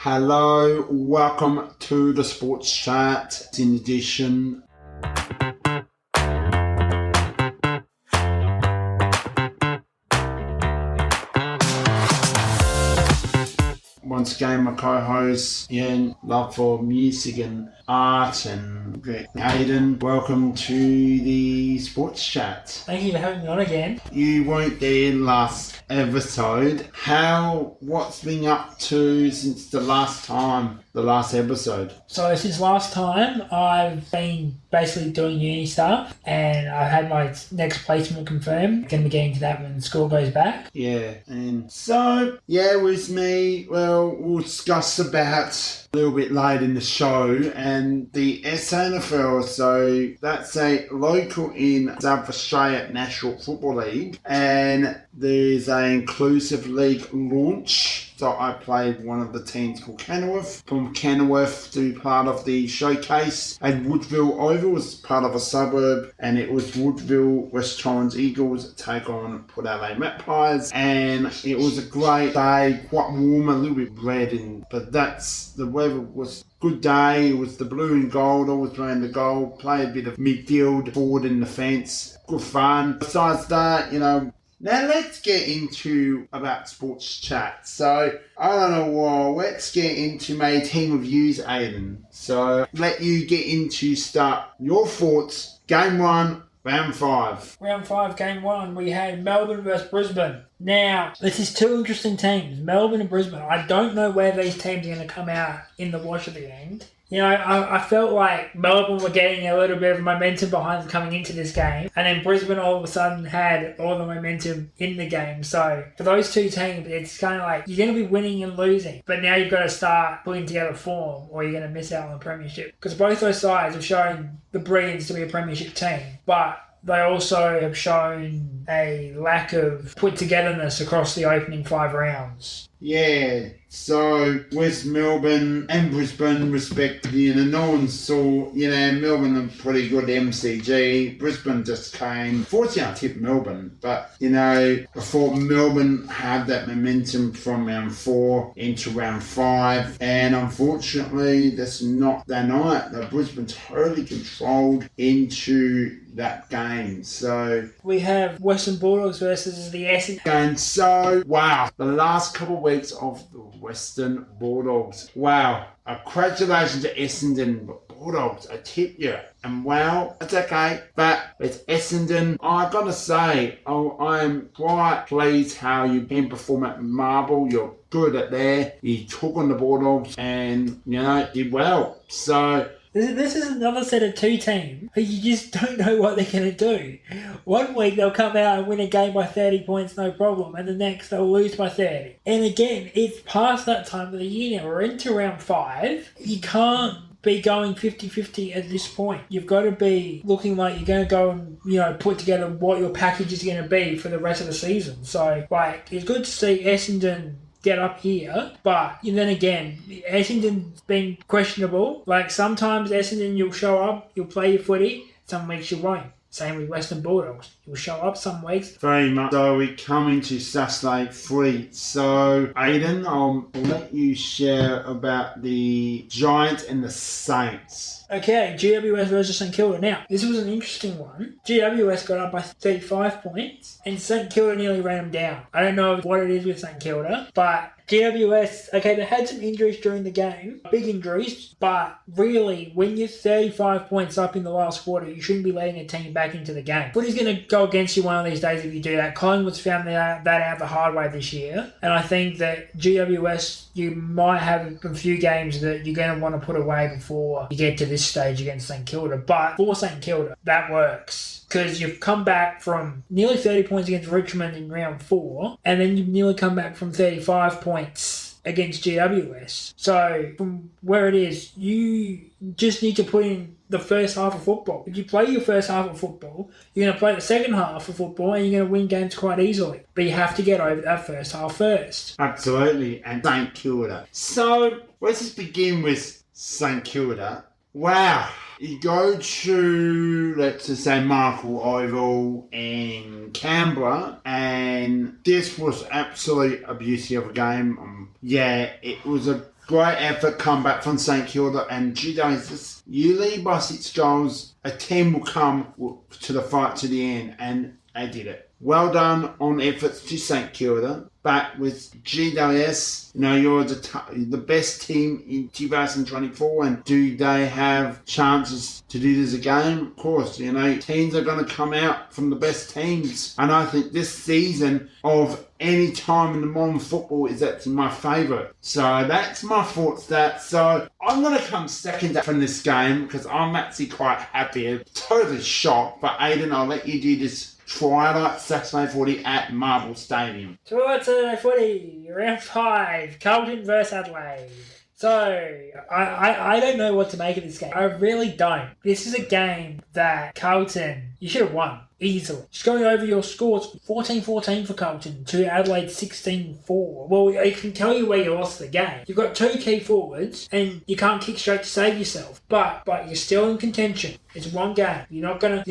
Hello, welcome to the Sports Chat in edition. Once again, my co-host, Ian, love for music and art, and Aidan, welcome to the Sports Chat. Thank you for having me on again. You weren't there last episode. What's been up to since the last episode? So since last time, I've been basically doing uni stuff, and I've had my next placement confirmed. Going to be getting to that when school goes back. Yeah, and so, with me, we'll discuss about a little bit later in the show and the SNFL. So that's a local in South Australia National Football League, and there's an inclusive league launch. So I played one of the teams called Kenilworth. From Kenilworth to part of the showcase at Woodville Oval, was part of a suburb, and it was Woodville West Torrens Eagles take on Port Adelaide Magpies, and it was a great day, quite warm, a little bit red, but the weather was good day. It was the blue and gold, always around the goal, play a bit of midfield, forward in the fence, good fun. Besides that, now let's get into about sports chat. So, I don't know why, let's get into my team of views, Aidan. So, let you get into start your thoughts. Game 1, round 5. Round 5, game 1, we had Melbourne versus Brisbane. Now, this is two interesting teams, Melbourne and Brisbane. I don't know where these teams are going to come out in the wash at the end. I felt like Melbourne were getting a little bit of momentum behind them coming into this game, and then Brisbane all of a sudden had all the momentum in the game. So for those two teams, it's kind of like you're going to be winning and losing, but now you've got to start putting together form or you're going to miss out on the premiership. Because both those sides have shown the brilliance to be a premiership team, but they also have shown a lack of put-togetherness across the opening 5 rounds. Yeah, so with Melbourne and Brisbane respectively, no one saw, Melbourne are pretty good MCG. Brisbane just came. Fortunately, I tipped Melbourne, but, I thought Melbourne had that momentum from round 4 into round 5, and unfortunately, that's not their night. The Brisbane totally controlled into that game. So we have Western Bulldogs versus the Essendon. And so, the last couple of weeks of the Western Bulldogs. Wow. Congratulations to Essendon Bulldogs. I tip you. And it's okay. But it's Essendon. I gotta say, I'm quite pleased how you've been performing at Marble. You're good at there. You took on the Bulldogs and, did well. So this is another set of two teams who you just don't know what they're going to do. One week they'll come out and win a game by 30 points, no problem, and the next they'll lose by 30. And again, it's past that time of the year now. We're into round 5. You can't be going 50-50 at this point. You've got to be looking like you're going to go and, put together what your package is going to be for the rest of the season. So, it's good to see Essendon get up here, but then again, Essendon's been questionable. Sometimes Essendon, you'll show up, you'll play your footy, some weeks you won't. Same with Western Bulldogs. You'll show up some weeks. Very much. So we come into Saturday 3. So Aidan, I'll let you share about the Giants and the Saints. Okay, GWS versus St Kilda. Now, this was an interesting one. GWS got up by 35 points, and St Kilda nearly ran them down. I don't know what it is with St Kilda, but GWS, they had some injuries during the game, big injuries, but really, when you're 35 points up in the last quarter, you shouldn't be letting a team back into the game. Footy's going to go against you one of these days if you do that. Collingwood's found that out the hard way this year, and I think that GWS, you might have a few games that you're going to want to put away before you get to this stage against St Kilda, but for St Kilda, that works. Because you've come back from nearly 30 points against Richmond in round 4, and then you've nearly come back from 35 points against GWS. So, from where it is, you just need to put in the first half of football. If you play your first half of football, you're going to play the second half of football, and you're going to win games quite easily. But you have to get over that first half first. Absolutely, and St Kilda. So, let's just begin with St Kilda. Wow. You go to, let's just say, Markle Oval in Canberra, and this was absolutely a beauty of a game. It was a Great effort comeback from St Kilda, and Jesus, you lead by 6 goals, a team will come to the fight to the end, and they did it. Well done on efforts to St Kilda, but with GWS, you're the best team in 2024, and do they have chances to do this again? Of course, teams are going to come out from the best teams, and I think this season of any time in the modern football is actually my favourite. So that's my thoughts that. So I'm going to come second from this game because I'm actually quite happy. Totally shocked, but Aidan, I'll let you do this Twilight Saturday footy at Marble Stadium. Twilight Saturday footy, round 5, Carlton versus Adelaide. So, I don't know what to make of this game. I really don't. This is a game that Carlton, you should have won. Easily. Just going over your scores, 14-14 for Carlton to Adelaide 16-4. Well, I can tell you where you lost the game. You've got 2 key forwards and you can't kick straight to save yourself. But you're still in contention. It's one game. You're not gonna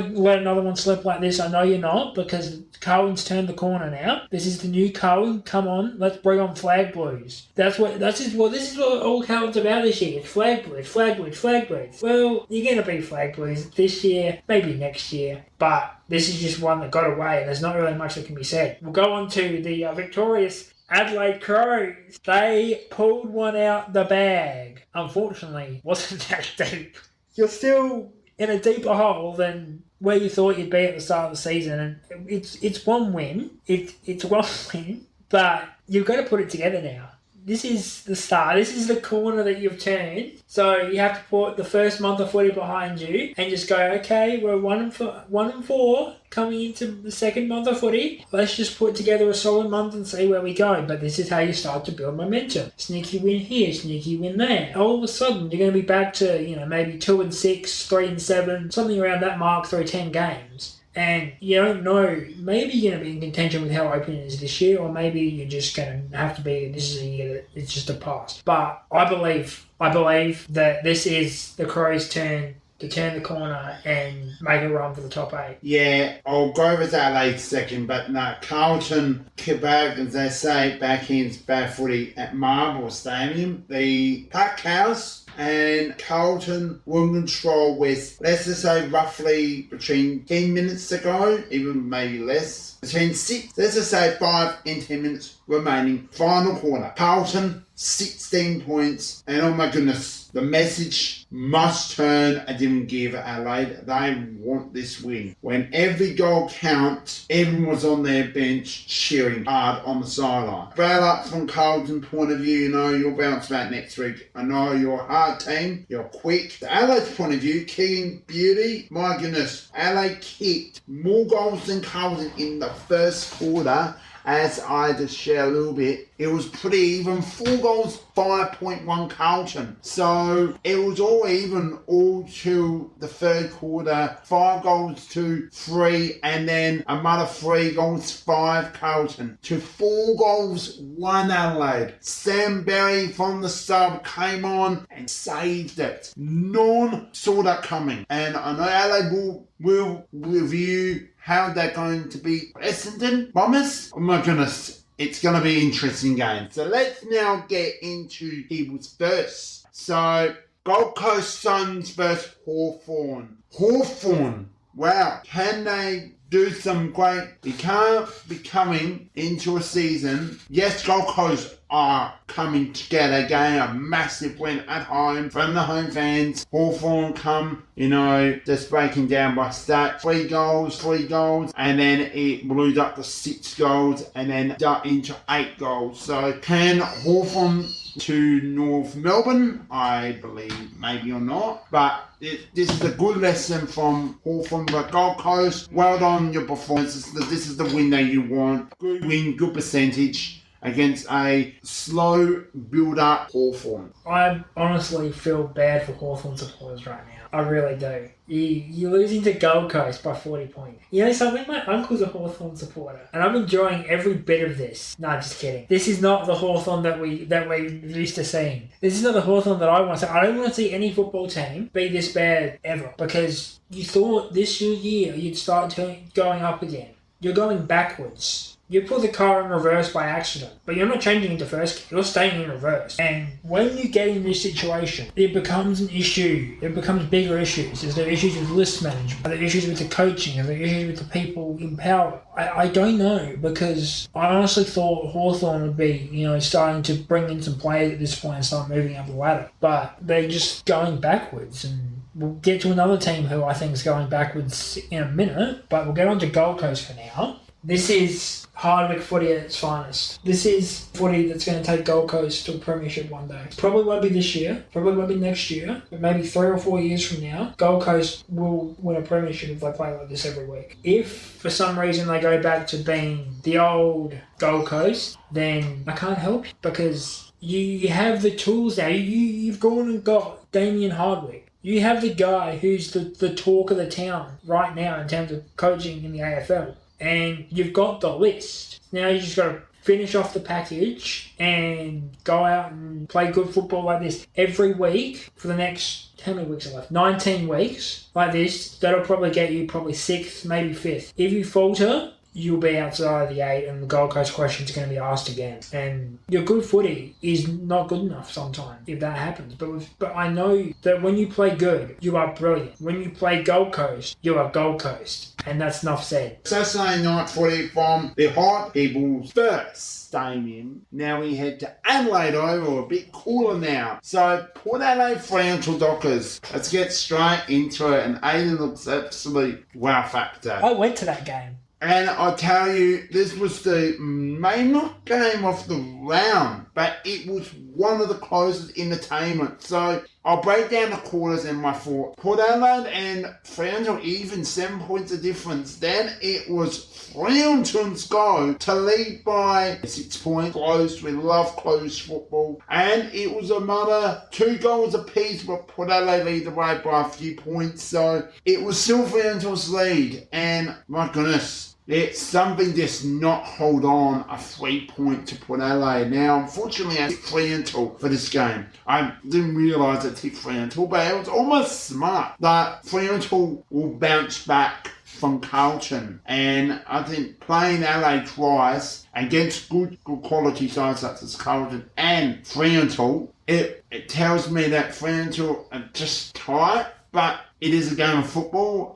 let another one slip like this. I know you're not, because Carlton's turned the corner now. This is the new Carlton. Come on, let's bring on Flag Blues. This is what all Carlton's about this year. It's Flag Blues, Flag Blues, Flag Blues. Well, you're gonna be Flag Blues this year, maybe next year. But this is just one that got away. There's not really much that can be said. We'll go on to the victorious Adelaide Crows. They pulled one out the bag. Unfortunately, wasn't that deep. You're still in a deeper hole than where you thought you'd be at the start of the season. And it's one win. It's one win. But you've got to put it together now. This is the start. This is the corner that you've turned. So you have to put the first month of footy behind you and just go, okay, we're 1-4 coming into the second month of footy. Let's just put together a solid month and see where we go. But this is how you start to build momentum. Sneaky win here, sneaky win there. All of a sudden, you're going to be back to, maybe 2-6, 3-7, something around that mark through 10 games. And you don't know, maybe you're going to be in contention with how open it is this year, or maybe you're just going to have to be, this is a year that it's just a pass. But I believe that this is the Crows' turn to turn the corner and make a run for the top 8. Yeah, I'll go with Adelaide second, but no, Carlton, Quebec, as they say, backends bad footy at Marble Stadium. The Pack House and Carlton will control with, let's just say, roughly between 10 minutes to go, even maybe less. Between 6, let's just say 5 and 10 minutes remaining. Final quarter. Carlton, 16 points. And oh my goodness, the message must turn. I didn't give Adelaide. They want this win. When every goal counts, everyone was on their bench cheering hard on the sideline. But up from Carlton's point of view, you'll bounce back next week. I know you're a hard team. You're quick. The Adelaide's point of view, Keegan Beauty, my goodness, Adelaide kicked more goals than Carlton in the first quarter. As I just share a little bit, it was pretty even. 4 goals, 5.1 Carlton. So it was all even all to the third quarter. 5 goals to 3, and then another 3 goals, 5 Carlton. To 4 goals, 1 Adelaide. Sam Berry from the sub came on and saved it. None saw that coming. And I know Adelaide will review how they're going to beat Essendon Bombers. Oh my goodness, it's going to be an interesting game. So let's now get into people's first. So Gold Coast Suns versus Hawthorn. Hawthorn, wow, can they do some great? We can't be coming into a season. Yes, Gold Coast are coming together, getting a massive win at home from the home fans. Hawthorn come, just breaking down by stat. 3 goals, and then it blew up to 6 goals, and then into 8 goals. So can Hawthorn to North Melbourne? I believe maybe or not, but this is a good lesson from Hawthorn. But Gold Coast, well done your performance. This is the win that you want. Good win, good percentage against a slow build-up Hawthorn. I honestly feel bad for Hawthorn supporters right now. I really do. You're losing to Gold Coast by 40 points. You know something? My uncle's a Hawthorn supporter, and I'm enjoying every bit of this. No, just kidding. This is not the Hawthorn that we're used to seeing. This is not the Hawthorn that I want to see. I don't want to see any football team be this bad ever, because you thought this year you'd start going up again. You're going backwards. You put the car in reverse by accident, but you're not changing into first gear, you're staying in reverse. And when you get in this situation, it becomes an issue. It becomes bigger issues. There's the issues with list management, the issues with the coaching, and the issues with the people in power. I don't know, because I honestly thought Hawthorn would be, starting to bring in some players at this point and start moving up the ladder. But they're just going backwards, and we'll get to another team who I think is going backwards in a minute, but we'll get on to Gold Coast for now. This is Hardwick footy at its finest. This is footy that's going to take Gold Coast to a premiership one day. Probably won't be this year, probably won't be next year, but maybe 3 or 4 years from now, Gold Coast will win a premiership if they play like this every week. If, for some reason, they go back to being the old Gold Coast, then I can't help you, because you have the tools now. You've gone and got Damien Hardwick. You have the guy who's the talk of the town right now in terms of coaching in the AFL. And you've got the list. Now you just got to finish off the package and go out and play good football like this every week for the next, how many weeks are left? 19 weeks like this. That'll probably get you probably 6th, maybe 5th. If you falter, you'll be outside of the 8 and the Gold Coast question's going to be asked again. And your good footy is not good enough sometimes if that happens. But I know that when you play good, you are brilliant. When you play Gold Coast, you are Gold Coast. And that's enough said. Saturday night footy from the Hot People's first stadium. Now we head to Adelaide Oval, a bit cooler now. So Port Adelaide Fremantle Dockers. Let's get straight into it. And Aidan looks absolute wow factor. I went to that game. And I tell you, this was the main game of the round, but it was one of the closest entertainment. So I'll break down the quarters and my thought. Port Adelaide and Fremantle even 7 points of difference. Then it was Fremantle's go to lead by 6 points. Close. We love close football. And it was another 2 goals apiece, but Port Adelaide lead the way by a few points. So it was still Fremantle's lead. And my goodness, it's something just not hold on a 3 point to Port Adelaide. Now, unfortunately, I tipped Fremantle for this game. I didn't realise I tipped Fremantle, but it was almost smart that Fremantle will bounce back from Carlton. And I think playing Adelaide twice against good quality sides such as Carlton and Fremantle, it tells me that Fremantle are just tight, but it is a game of football.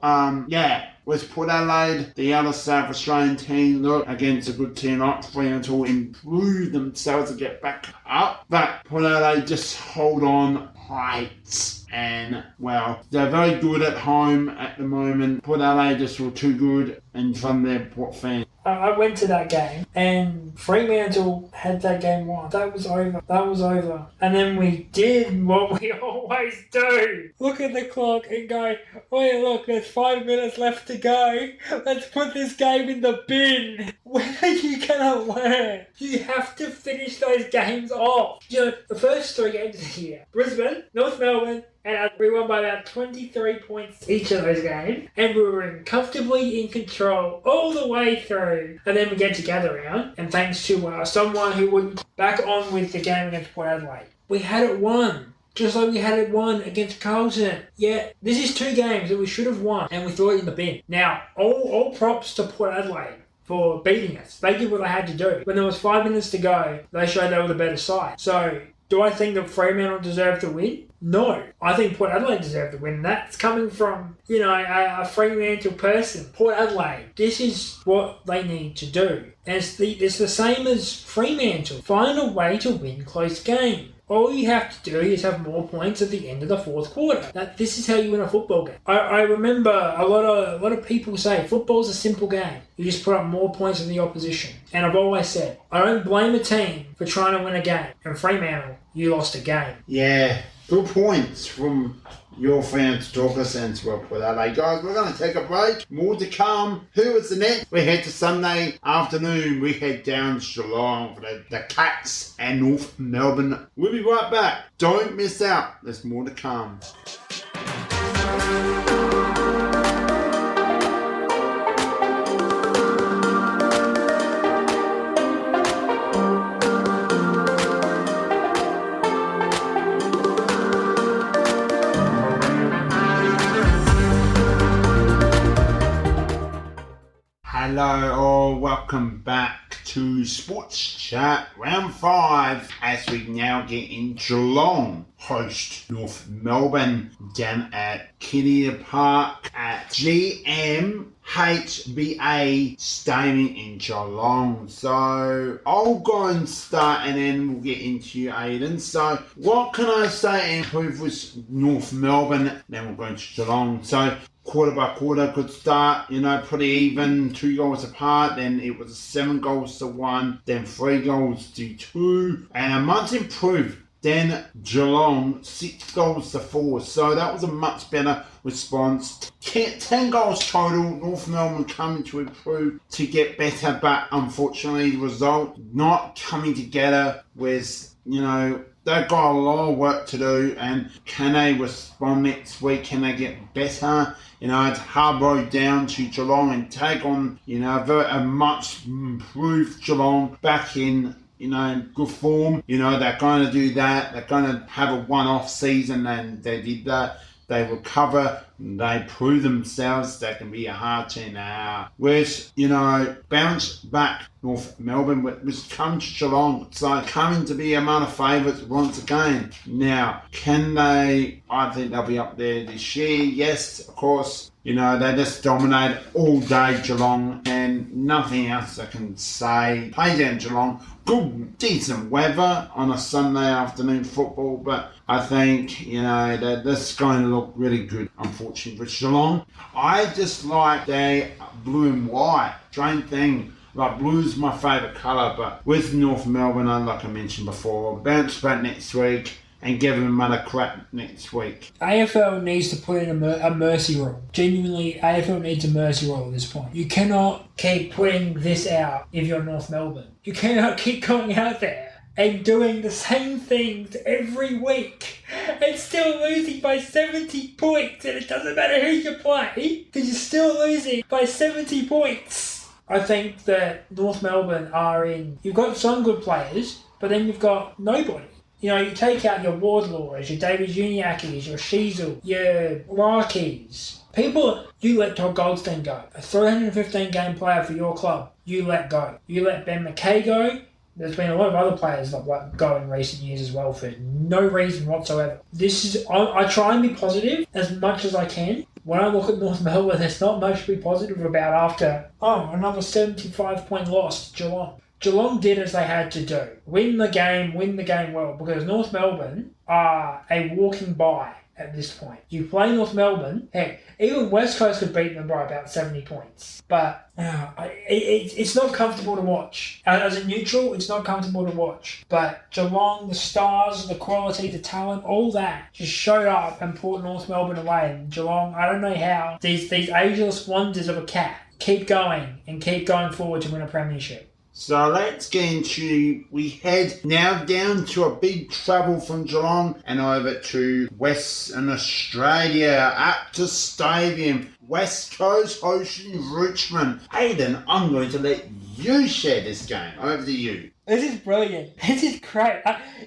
With Port Adelaide, the other South Australian team, look, against a good team like Fremantle, improve themselves to get back up. But Port Adelaide just hold on heights. And, well, they're very good at home at the moment. Port Adelaide just were too good in front of their Port fans. I went to that game and Fremantle had that game won. That was over. And then we did what we always do. Look at the clock and go, wait, look, there's 5 minutes left to go. Let's put this game in the bin. When are you going to learn? You have to finish those games off. The first 3 games of the year, Brisbane, North Melbourne, and we won by about 23 points each of those games. And we were comfortably in control all the way through. And then we get to gather round. And thanks to someone who would back on with the game against Port Adelaide, we had it won. Just like we had it won against Carlton. Yeah, this is 2 games that we should have won. And we threw it in the bin. Now, all props to Port Adelaide for beating us. They did what they had to do. When there was 5 minutes to go, they showed they were the better side. So, do I think that Fremantle deserved to win? No. I think Port Adelaide deserved to win. That's coming from, a Fremantle person. Port Adelaide, this is what they need to do. And it's the same as Fremantle. Find a way to win close games. All you have to do is have more points at the end of the 4th quarter. This is how you win a football game. I remember a lot of people say football's a simple game. You just put up more points than the opposition. And I've always said, I don't blame a team for trying to win a game. And Fremantle, you lost a game. Yeah, good points from your fans talk us into well put that. Hey guys, we're going to take a break. More to come. Who is the next? We head to Sunday afternoon. We head down to Geelong for the Cats and North Melbourne. We'll be right back. Don't miss out. There's more to come. Hello all, welcome back to Sports Chat Round 5 as we now get in Geelong. Host North Melbourne down at Kinnear Park at GMHBA Stadium in Geelong. So I'll go and start and then we'll get into Aidan. So what can I say and improve with North Melbourne? Then we'll go into Geelong. So quarter by quarter, good start, pretty even, 2 goals apart, then it was 7 goals to 1, then 3 goals to 2, and a much improved. Then Geelong, 6 goals to 4. So that was a much better response. 10 goals total. North Melbourne coming to improve to get better, but unfortunately the result not coming together was, they've got a lot of work to do, and can they respond next week? Can they get better? It's hard road down to Geelong and take on, a much improved Geelong back in good form. They're going to do that. They're going to have a one-off season, and they did that. They recover. They prove themselves. They can be a hard team now. Whereas, bounce back North Melbourne was come to Geelong. So coming to be among the favourites once again. Now, can they? I think they'll be up there this year. Yes, of course. They just dominate all day Geelong, and nothing else I can say. Play down Geelong. Good, decent weather on a Sunday afternoon football, but I think, that this is going to look really good, unfortunately, for Geelong. I just like their blue and white. Strange thing. Like, blue's my favourite colour, but with North Melbourne, like I mentioned before, bounce back next week and give them another crap next week. AFL needs to put in a mercy rule. Genuinely, AFL needs a mercy rule at this point. You cannot keep putting this out if you're North Melbourne. You cannot keep going out there and doing the same things every week and still losing by 70 points, and it doesn't matter who you play because you're still losing by 70 points. I think that North Melbourne you've got some good players, but then you've got nobody. You take out your Wardlaws, your David Juniakis, your Sheasel, your Larkies. People, you let Todd Goldstein go. A 315-game player for your club, you let go. You let Ben McKay go. There's been a lot of other players that let go in recent years as well for no reason whatsoever. I try and be positive as much as I can. When I look at North Melbourne, there's not much to be positive about after, another 75-point loss to Geelong. Geelong did as they had to do. Win the game well, because North Melbourne are a walking by at this point. You play North Melbourne, heck, even West Coast could beat them by about 70 points. But it's not comfortable to watch. As a neutral, it's not comfortable to watch. But Geelong, the stars, the quality, the talent, all that just showed up and put North Melbourne away. And Geelong, I don't know how, these ageless wonders of a cat keep going forward to win a premiership. So let's get into, we head now down to a big travel from Geelong and over to Western Australia, Aptus Stadium, West Coast hosting Richmond. Aidan, I'm going to let you share this game. Over to you. This is brilliant. This is great.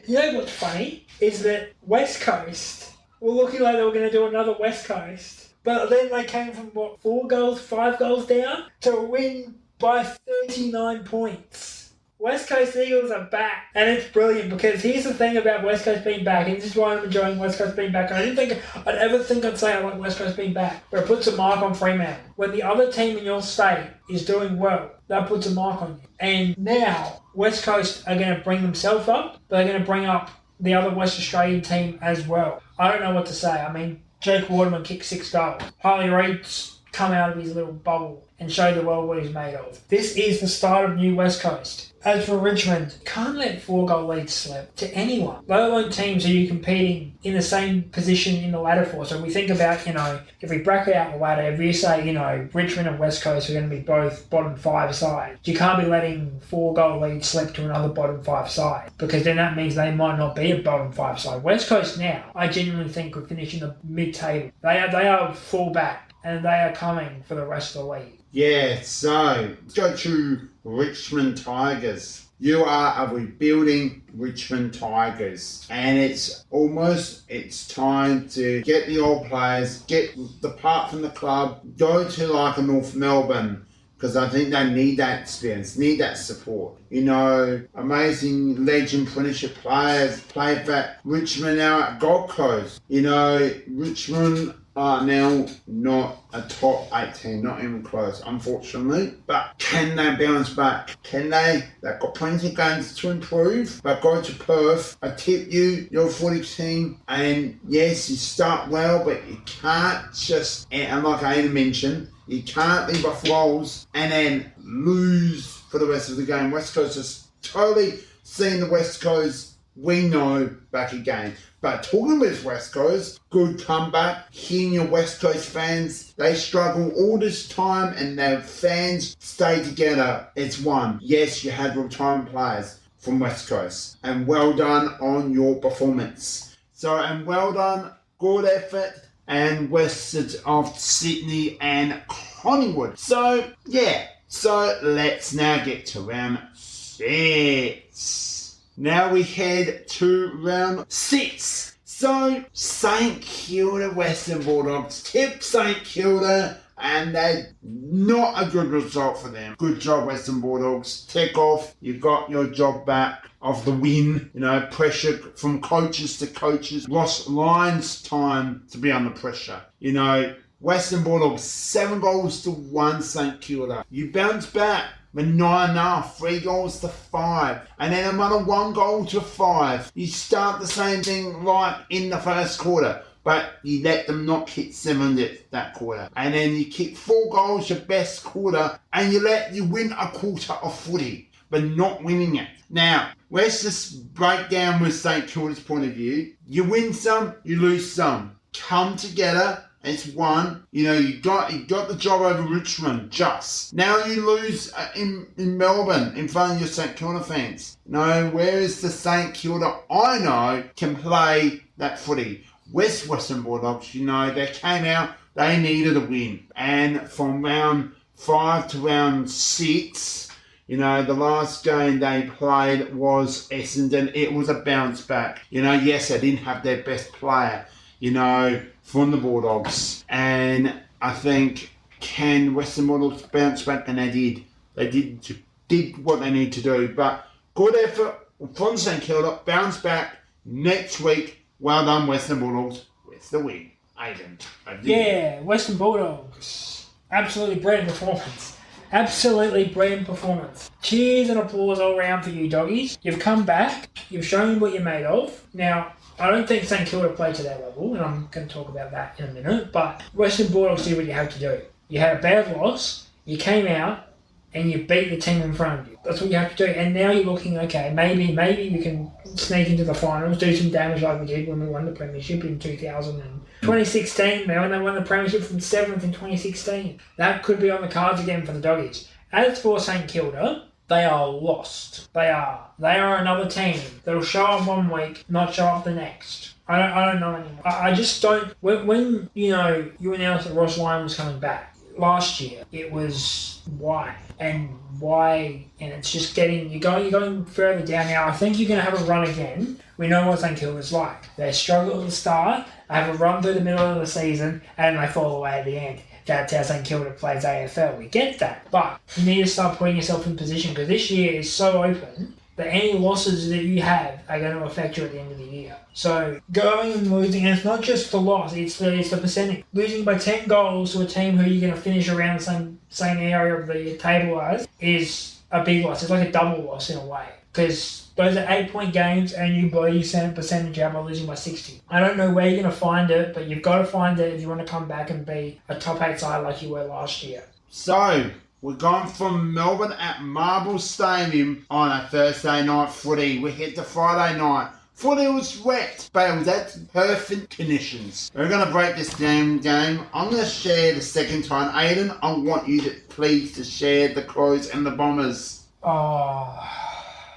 You know what's funny is that West Coast were looking like they were going to do another West Coast, but then they came from 5 goals down to win by 39 points. West Coast Eagles are back, and it's brilliant because here's the thing about West Coast being back, and this is why I'm enjoying West Coast being back. I didn't think I'd ever say I like West Coast being back, but it puts a mark on Fremantle. When the other team in your state is doing well, that puts a mark on you. And now West Coast are going to bring themselves up, but they're going to bring up the other West Australian team as well. I don't know what to say. I mean, Jake Waterman kicked 6 goals. Harley Reid's come out of his little bubble and show the world what he's made of. This is the start of New West Coast. As for Richmond, can't let 4-goal leads slip to anyone, let alone teams who you're competing in the same position in the ladder for. So we think about, if we bracket out the ladder, if you say, Richmond and West Coast are going to be both bottom 5 sides, you can't be letting 4-goal leads slip to another bottom 5 side, because then that means they might not be a bottom 5 side. West Coast now, I genuinely think could finish in the mid-table. They are full back, and they are coming for the rest of the league. Yeah, so let's go to Richmond Tigers. You are a rebuilding Richmond Tigers, and it's time to get the old players, depart from the club, go to like a North Melbourne, because I think they need that experience, need that support. You know, amazing legend premiership players play for Richmond now at Gold Coast. You know, Richmond are now not a top 8 team, not even close, unfortunately. But can they bounce back? Can they? They've got plenty of games to improve. But go to Perth, I tip you, you're a footy team. And yes, you start well, but you can't just, and like Aidan mentioned, you can't leave off goals and then lose for the rest of the game. West Coast is totally seeing the West Coast we know back again. But talking with West Coast, good comeback. Hearing your West Coast fans, they struggle all this time and their fans stay together. It's one. Yes, you had retirement players from West Coast. And well done on your performance. So, and well done, good effort. And West of Sydney and Collingwood. So, yeah. So, let's now get to round 6. Now we head to round 6. So, St Kilda Western Bulldogs tip St Kilda, and they not a good result for them. Good job, Western Bulldogs. Tick off. You got your job back of the win. You know, pressure from coaches to coaches. Lost Lions time to be under pressure. You know, Western Bulldogs 7-1 St Kilda. You bounce back. With 9-0, 3 goals to 5, and then another 1 goal to 5. You start the same thing like in the first quarter, but you let them not hit 7 that quarter. And then you kick 4 goals your best quarter, and you win a quarter of footy, but not winning it. Now, let's just break down with St Kilda's point of view. You win some, you lose some. Come together. It's one. You know, you got the job over Richmond, just. Now you lose in Melbourne in front of your St Kilda fans. No, where is the St Kilda I know can play that footy? Western Bulldogs, you know, they came out, they needed a win. And from round 5 to round 6, you know, the last game they played was Essendon. It was a bounce back. You know, yes, they didn't have their best player, you know, from the Bulldogs. And I think, can Western Bulldogs bounce back? And they did. They did what they need to do. But good effort from St Kilda. Bounce back next week. Well done, Western Bulldogs. Where's the win? Aidan. Yeah, Western Bulldogs. Absolutely brilliant performance. Absolutely brilliant performance. Cheers and applause all round for you, doggies. You've come back. You've shown what you're made of. Now, I don't think St Kilda played to their level, and I'm going to talk about that in a minute, but Western Bulldogs did what you had to do. You had a bad loss, you came out, and you beat the team in front of you. That's what you have to do. And now you're looking, okay, maybe we can sneak into the finals, do some damage like we did when we won the premiership in 2016. When they won the premiership from 7th in 2016. That could be on the cards again for the doggies. As for St Kilda, they are lost. They are another team that'll show up one week, not show up the next. I don't know anymore. I just don't. When you know you announced that Ross Lyon was coming back last year, it was why, and it's just you're going further down now. I think you're going to have a run again. We know what St Kilda's like. They struggle at the start, they have a run through the middle of the season, and they fall away at the end. That's how St Kilda plays AFL. We get that. But you need to start putting yourself in position, because this year is so open that any losses that you have are going to affect you at the end of the year. So going and losing, and it's not just the loss, it's the percentage. Losing by 10 goals to a team who you're going to finish around the same area of the table as is a big loss. It's like a double loss in a way. Because those are 8-point games and you blow your percentage out by losing by 60. I don't know where you're going to find it, but you've got to find it if you want to come back and be a top 8 side like you were last year. So, we're gone from Melbourne at Marble Stadium on a Thursday night footy. We hit the Friday night. Footy was wet, but it was at perfect conditions. We're going to break this game. I'm going to share the second time. Aidan, I want you to please share the Crows and the Bombers. Oh,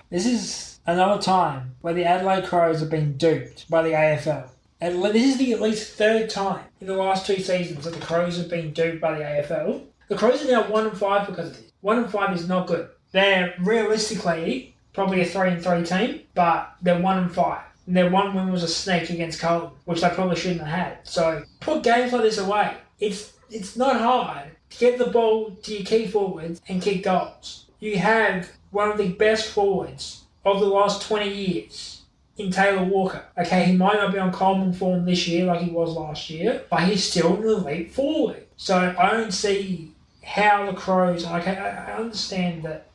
this is another time where the Adelaide Crows have been duped by the AFL. And this is the at least third time in the last 2 seasons that the Crows have been duped by the AFL. The Crows are now 1-5 because of this. 1-5 is not good. They're realistically probably a 3-3 team, but they're 1-5. And their one win was a sneak against Carlton, which they probably shouldn't have had. So put games like this away. It's not hard to get the ball to your key forwards and kick goals. You have one of the best forwards of the last 20 years in Taylor Walker. Okay, he might not be on Coleman form this year like he was last year, but he's still an elite forward. So I don't see how the Crows... Okay, I understand that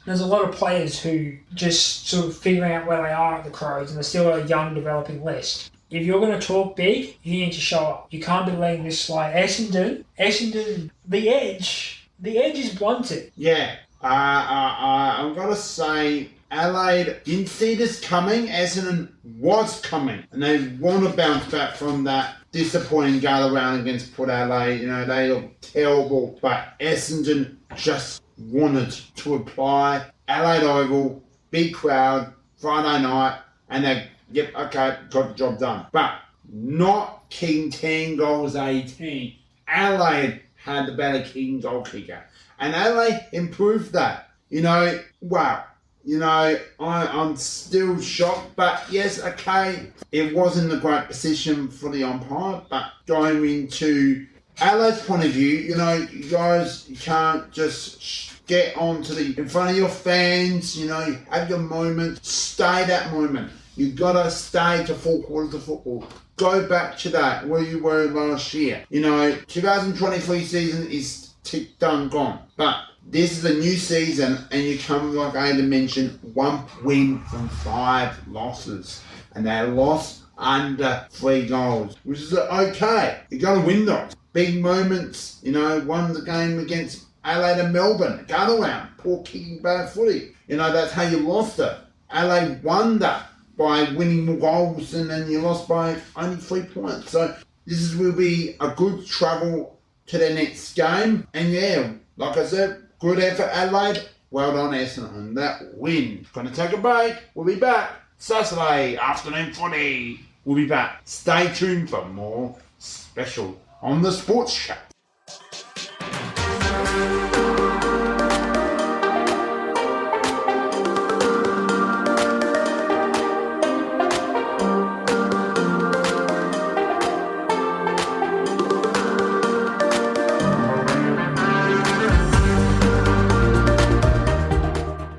there's a lot of players who just sort of figuring out where they are at the Crows and they're still a young developing list. If you're going to talk big, you need to show up. You can't be letting this slide. Essendon, the edge is blunted. Yeah, I'm going to say Adelaide didn't see this coming. Essendon was coming, and they want to bounce back from that disappointing gala round against Port Adelaide. You know, they look terrible, but Essendon just wanted to apply. Adelaide Oval, big crowd, Friday night, and they, yep, okay, got the job done. But not kicking 10 goals 18. Adelaide had the better kicking goal kicker. And Adelaide improved that. You know, wow. You know, I'm still shocked, but yes, okay, it wasn't a great position for the umpire, but going into Adelaide's point of view, you know, you guys, you can't just get onto in front of your fans, you know, you have your moment, stay that moment. You've got to stay to 4 quarters of football. Go back to that, where you were last year. You know, 2023 season is done, gone. But this is a new season, and you come, like Aidan mentioned, 1 win from 5 losses. And they lost under 3 goals, which is okay. You got to win those. Big moments, you know, won the game against Adelaide and Melbourne. Got around, poor kicking bad footy. You know, that's how you lost it. Adelaide won that by winning more goals, and then you lost by only 3 points. So this will be a good travel to the next game. And yeah, like I said, good effort, Adelaide. Well done, Essendon. That win. Gonna take a break. We'll be back Saturday afternoon footy. We'll be back. Stay tuned for more special on the Sports Chat.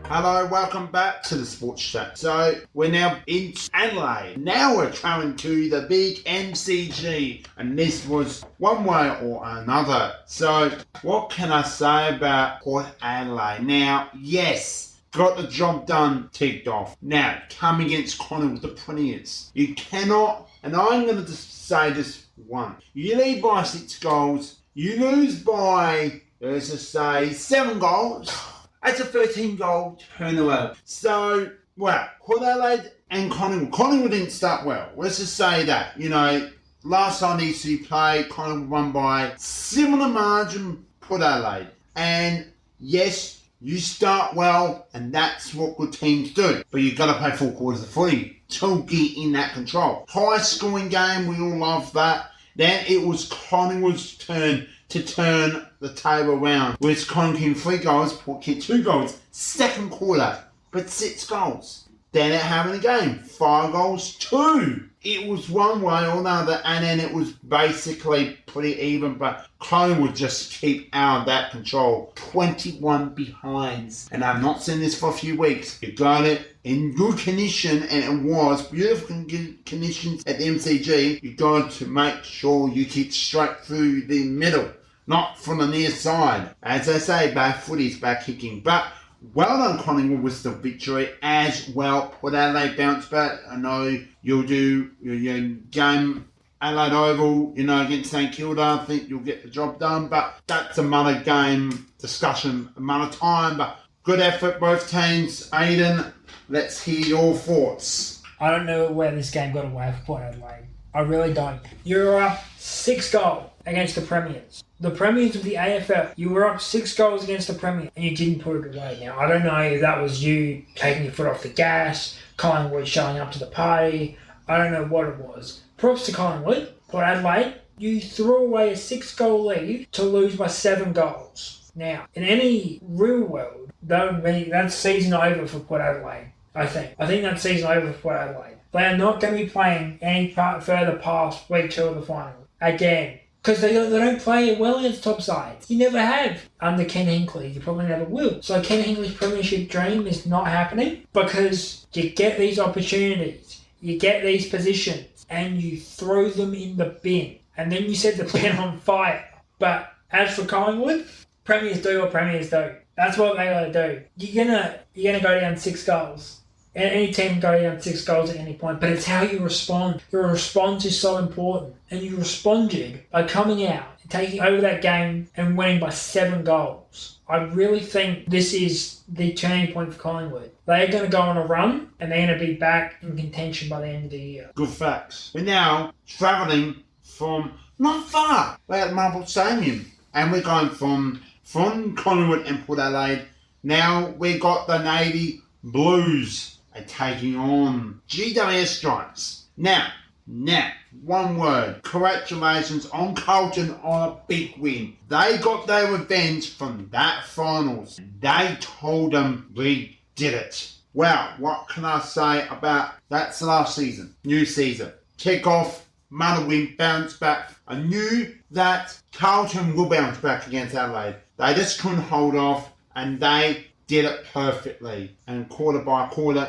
Hello, welcome back to the Sports Chat. So we're now in Adelaide. Now we're travelling to the big MCG, and this was one way or another. So what can I say about Port Adelaide? Now, yes, got the job done, ticked off. Now, come against Collingwood, the Premiers. You cannot, and I'm going to just say this one. You lead by 6 goals, you lose by, let's just say, 7 goals. That's a 13-goal turnaround. So, well, Port Adelaide and Collingwood. Collingwood didn't start well. Let's just say that. You know, last time these two played, Collingwood won by similar margin, Port Adelaide. And yes, you start well, and that's what good teams do. But you've got to play 4 quarters of footy to get in that control. High-scoring game, we all love that. Then it was Collingwood's turn to turn the table around. Whereas Collingwood kicked 3 goals, Port kicked 2 goals. Second quarter, but 6 goals. Then it happened again. 5 goals, 2. It was one way or another, and then it was basically pretty even, but Collingwood just keep out of that control. 21 behinds. And I've not seen this for a few weeks. You got it in good condition, and it was beautiful conditions at the MCG. You got to make sure you kick straight through the middle, not from the near side. As I say, bad footy's back kicking. But well done, Collingwood, with the victory as well. Port Adelaide bounce back. I know you'll do your game Adelaide Oval, you know, against St Kilda. I think you'll get the job done. But that's another game discussion, another time. But good effort, both teams. Aidan, let's hear your thoughts. I don't know where this game got away for Port Adelaide. I really don't. You're up 6 goals against the Premiers. The Premiers of the AFL, you were up 6 goals against the Premiers and you didn't put it away. Now, I don't know if that was you taking your foot off the gas, Collingwood showing up to the party. I don't know what it was. Props to Collingwood. Port Adelaide, you threw away a 6-goal lead to lose by 7 goals. Now, in any real world, that would be, that's season over for Port Adelaide, I think. I think that's season over for Port Adelaide. They are not going to be playing any further past week 2 of the final. Again, Because they don't play well against top sides. You never have under Ken Hinkley. You probably never will. So Ken Hinkley's premiership dream is not happening because you get these opportunities, you get these positions, and you throw them in the bin. And then you set the bin on fire. But as for Collingwood, premiers do what premiers do. That's what they gotta do. You're gonna go down 6 goals. Any team can go down 6 goals at any point, but it's how you respond. Your response is so important. And you responded by coming out and taking over that game and winning by 7 goals. I really think this is the turning point for Collingwood. They're going to go on a run and they're going to be back in contention by the end of the year. Good facts. We're now travelling from not far. We're at Marble Stadium. And we're going from Collingwood and Port Adelaide. Now we got the Navy Blues are taking on GWS Giants. Now, one word. Congratulations on Carlton on a big win. They got their revenge from that finals. They told them we did it. Well, what can I say about that's the last season. New season. Kick off, another win, bounce back. I knew that Carlton will bounce back against Adelaide. They just couldn't hold off and they did it perfectly. And quarter by quarter,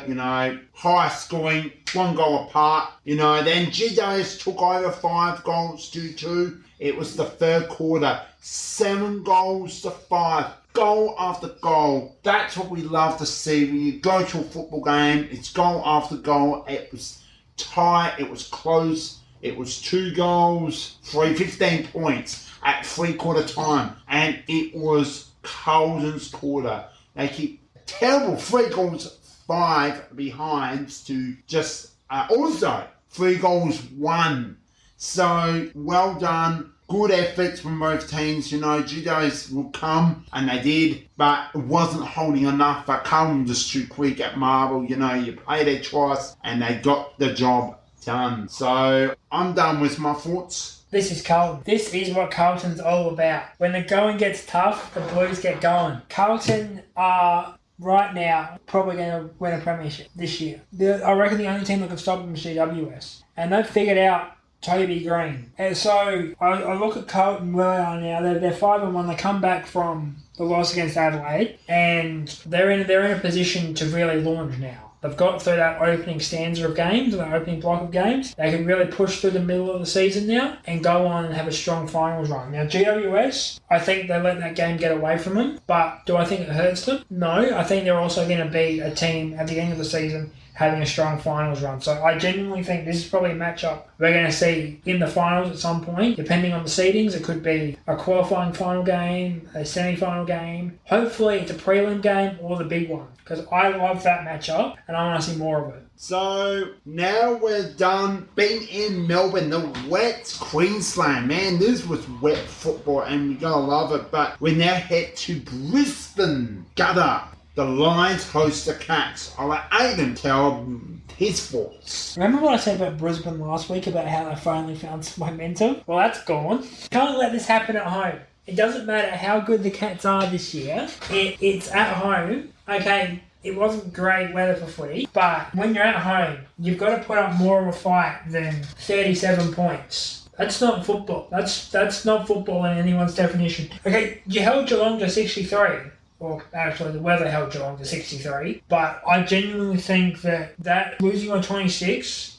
high scoring, 1 goal apart. Then GWS took over 5 goals to 2. It was the third quarter. 7 goals to 5. Goal after goal. That's what we love to see. When you go to a football game, it's goal after goal. It was tight. It was close. It was 2 goals, 15 points at 3-quarter time. And it was Carlton's quarter. They keep terrible 3 goals, 5 behinds to just also 3 goals, 1. So well done. Good efforts from both teams. GWS will come, and they did, but it wasn't holding enough. But Carlton just too quick at Marble. You play there twice, and they got the job done. So I'm done with my thoughts. This is Carlton. This is what Carlton's all about. When the going gets tough, the Blues get going. Carlton are, right now, probably going to win a premiership this year. I reckon the only team that can stop them is GWS. And they've figured out Toby Green. And so I look at Carlton where they are now. They're 5-1. They come back from the loss against Adelaide. And they're in a position to really launch now. They've got through that opening stanza of games, or that opening block of games. They can really push through the middle of the season now and go on and have a strong finals run. Now, GWS, I think they let that game get away from them, but do I think it hurts them? No, I think they're also going to be a team at the end of the season having a strong finals run. So I genuinely think this is probably a matchup we're going to see in the finals at some point, depending on the seedings. It could be a qualifying final game, a semi-final game. Hopefully it's a prelim game or the big one, because I love that matchup and I want to see more of it. So now we're done being in Melbourne, the wet Queensland. Man, this was wet football and you're going to love it. But we now head to Brisbane. Gutter. The Lions host the Cats. I'll let Aidan tell his thoughts. Remember what I said about Brisbane last week about how they finally found some momentum? Well, that's gone. Can't let this happen at home. It doesn't matter how good the Cats are this year. It's at home. Okay, it wasn't great weather for footy, but when you're at home, you've got to put up more of a fight than 37 points. That's not football. That's not football in anyone's definition. Okay, you held Geelong to 63. Well, actually, the weather held Geelong to 63. But I genuinely think that losing on 26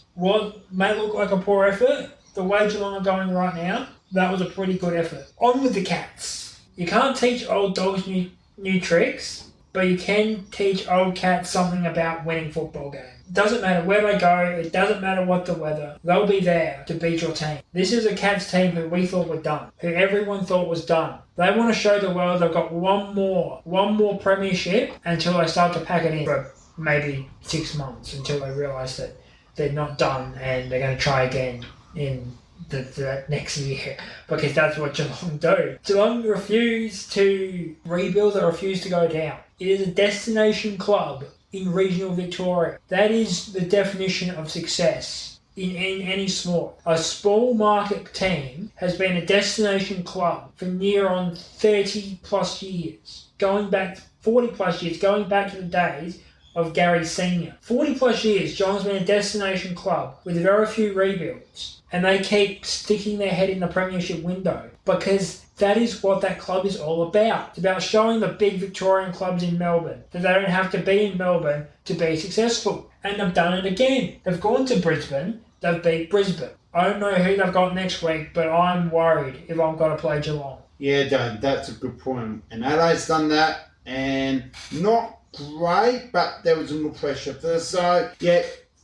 may look like a poor effort. The way Geelong are going right now, that was a pretty good effort. On with the Cats. You can't teach old dogs new tricks, but you can teach old cats something about winning football games. It doesn't matter where they go, it doesn't matter what the weather, they'll be there to beat your team. This is a Cats team who we thought were done, who everyone thought was done. They want to show the world they've got one more premiership until they start to pack it in for maybe 6 months, until they realise that they're not done and they're going to try again in the next year, because that's what Geelong do. Geelong refuse to rebuild, they refuse to go down. It is a destination club in regional Victoria. That is the definition of success in any sport. A small market team has been a destination club for near on 30 plus years, going back 40 plus years, going back to the days of Gary Sr. 40 plus years, Geelong's been a destination club with very few rebuilds. And they keep sticking their head in the premiership window because that is what that club is all about. It's about showing the big Victorian clubs in Melbourne that they don't have to be in Melbourne to be successful. And they've done it again. They've gone to Brisbane. They've beat Brisbane. I don't know who they've got next week, but I'm worried if I've got to play Geelong. Yeah, Dan, that's a good point. And Adelaide's done that, and not great, but there was a little pressure first. So, yeah,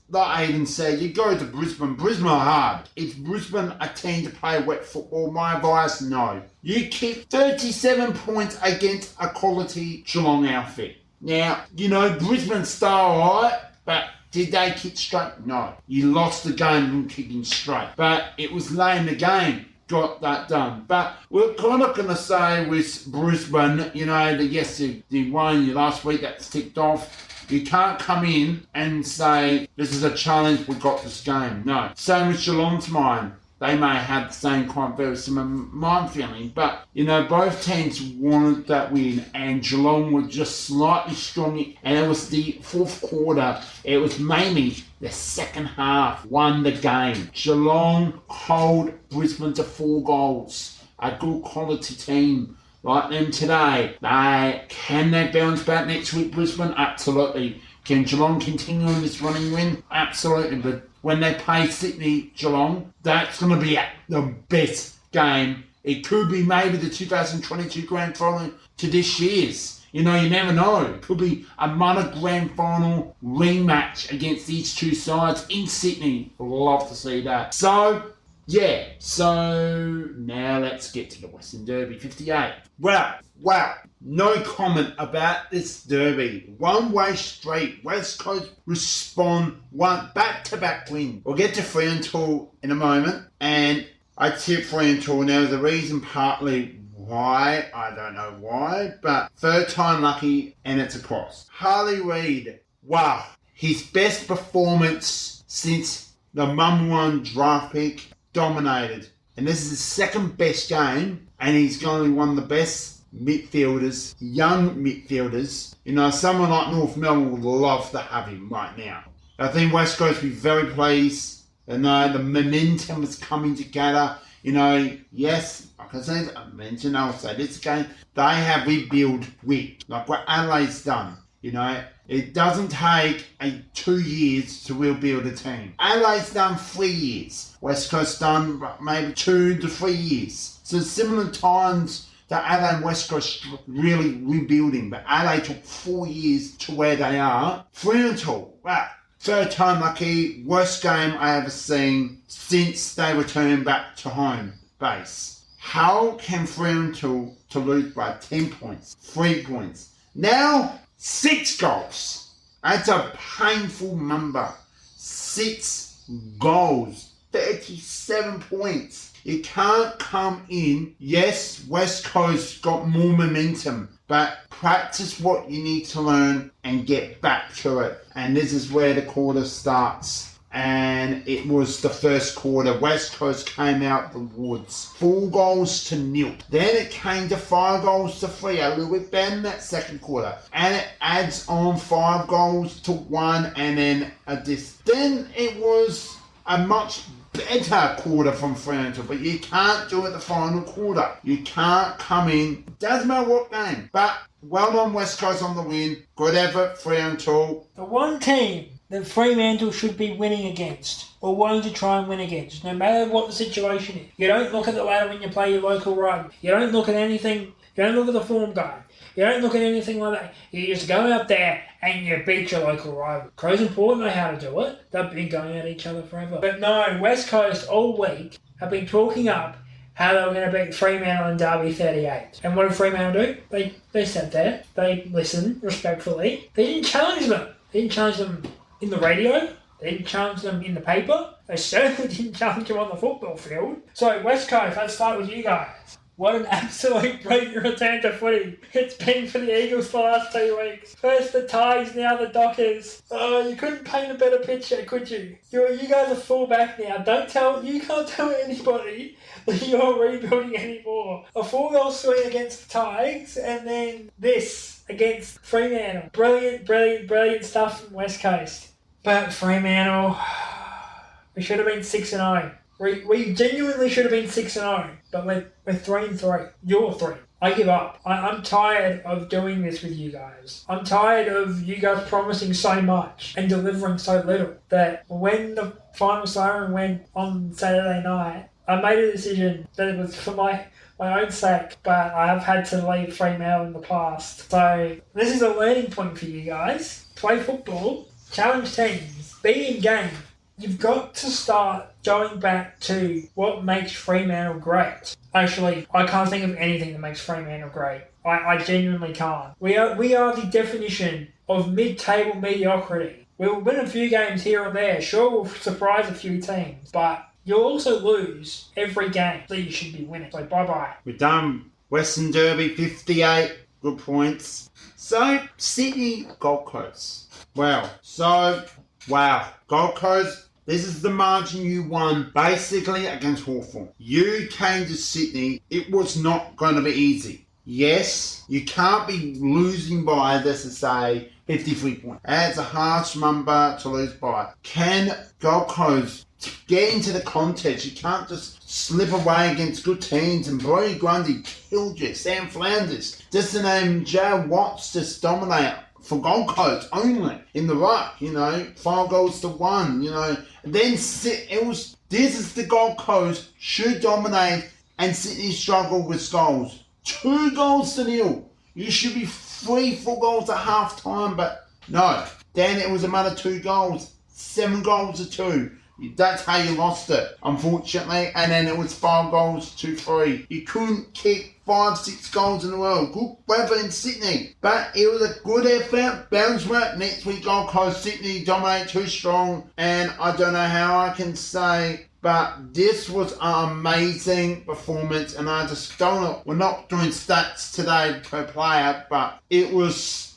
like Aidan said, you go to Brisbane. Brisbane are hard. Is Brisbane a team to play wet football? My advice, no. You kick 37 points against a quality Geelong outfit. Now, you know, Brisbane style, alright, but did they kick straight? No. You lost the game from kicking straight. But it was late in the game. Got that done. But we're kind of going to say with Brisbane, you know, that yes, they won you last week, that's ticked off. You can't come in and say, this is a challenge, we got this game. No. Same with Geelong's mind. They may have the same kind of very similar mind feeling, but, you know, both teams wanted that win, and Geelong were just slightly stronger, and it was the fourth quarter. It was mainly the second half won the game. Geelong hold Brisbane to 4 goals. A good quality team like them today. Can they bounce back next week, Brisbane? Absolutely. Can Geelong continue on this running win? Absolutely. But when they play Sydney Geelong, that's going to be the best game. It could be maybe the 2022 grand final to this year's. You know, you never know. It could be another grand final rematch against these two sides in Sydney. I'd love to see that. So, yeah. So, now let's get to the Western Derby 58. Wow. No comment about this derby. One-way street. West Coast respond. One back-to-back win. We'll get to Fremantle in a moment. And I tip Fremantle. Now, the reason partly why, I don't know why, but third time lucky and it's across. Harley Reid. Wow. His best performance since the number 1 draft pick. Dominated. And this is his second best game. And he's going to be one of the best midfielders, young midfielders. You know, someone like North Melbourne would love to have him right now. I think West Coast will be very pleased. You know, the momentum is coming together. You know, yes, like I said, I mentioned, I'll say this again, they have rebuilt wit, like what Adelaide's done. You know, it doesn't take 2 years to rebuild a team. Adelaide's done 3 years. West Coast done maybe 2 to 3 years. So similar times that Adelaide and West Coast really rebuilding, but Adelaide took 4 years to where they are. Fremantle, wow, third time lucky, worst game I ever seen since they returned back to home base. How can Fremantle to lose by 10 points, 3 points? Now, 6 goals. That's a painful number. 6 goals, 37 points. You can't come in. Yes, West Coast got more momentum, but practice what you need to learn and get back to it. And this is where the quarter starts. And it was the first quarter. West Coast came out the woods. 4 goals to 0. Then it came to 5 goals to 3. A little bit better in that second quarter. And it adds on 5 goals to 1 and then this. Then it was a much better quarter from Fremantle, but you can't do it the final quarter. You can't come in. Doesn't matter what game. But well done West Coast on the win. Good effort, Fremantle. The one team that Fremantle should be winning against, or wanting to try and win against, no matter what the situation is. You don't look at the ladder when you play your local rival. You don't look at anything. You don't look at the form guide. You don't look at anything like that. You just go out there and you beat your local rival. Crows and Port know how to do it. They've been going at each other forever. But no, West Coast all week have been talking up how they were going to beat Fremantle and Derby 38. And what did Fremantle do? They sat there. They listened respectfully. They didn't challenge them. They didn't challenge them in the radio. They didn't challenge them in the paper. They certainly didn't challenge them on the football field. So West Coast, let's start with you guys. What an absolute brilliant return to footy it's been for the Eagles the last 2 weeks. First the Tigers, now the Dockers. Oh, you couldn't paint a better picture, could you? You guys are full back now. You can't tell anybody that you're rebuilding anymore. A 4-goal swing against the Tigers, and then this against Fremantle. Brilliant stuff from West Coast. But Fremantle, we should have been 6-0. We genuinely should have been 6-0, but we're 3-3. You're 3. I give up. I'm tired of doing this with you guys. I'm tired of you guys promising so much and delivering so little that when the final siren went on Saturday night, I made a decision that it was for my own sake, but I have had to leave Fremantle in the past. So this is a learning point for you guys. Play football, challenge teams, be in game. You've got to start going back to what makes Fremantle great. Actually, I can't think of anything that makes Fremantle great. I genuinely can't. We are the definition of mid-table mediocrity. We'll win a few games here or there. Sure, we'll surprise a few teams, but you'll also lose every game that you should be winning. So bye-bye. We're done. Western Derby, 58. Good points. So, Sydney, Gold Coast. Wow. Gold Coast, this is the margin you won basically against Hawthorn. You came to Sydney. It was not going to be easy. Yes, you can't be losing by, let's just say, 53 points. That's a harsh number to lose by. Can Gold Coast get into the contest? You can't just slip away against good teams. And Brody Grundy killed you. Sam Flanders. Just the name Jay Watts just dominate for Gold Coast only in the ruck, 5 goals to 1, And then this is the Gold Coast should dominate and Sydney struggle with goals. 2 goals to 0. You should be 3-4 goals at half time, but no. Then it was another 2 goals, 7 goals to 2. That's how you lost it, unfortunately. And then it was 5 goals to 3. You couldn't kick 5-6 goals in a row. Good weather in Sydney. But it was a good effort. Bounce back next week. Gold Coast, Sydney dominate too strong. And I don't know how I can say, but this was an amazing performance. And I just don't know. We're not doing stats today per player, but it was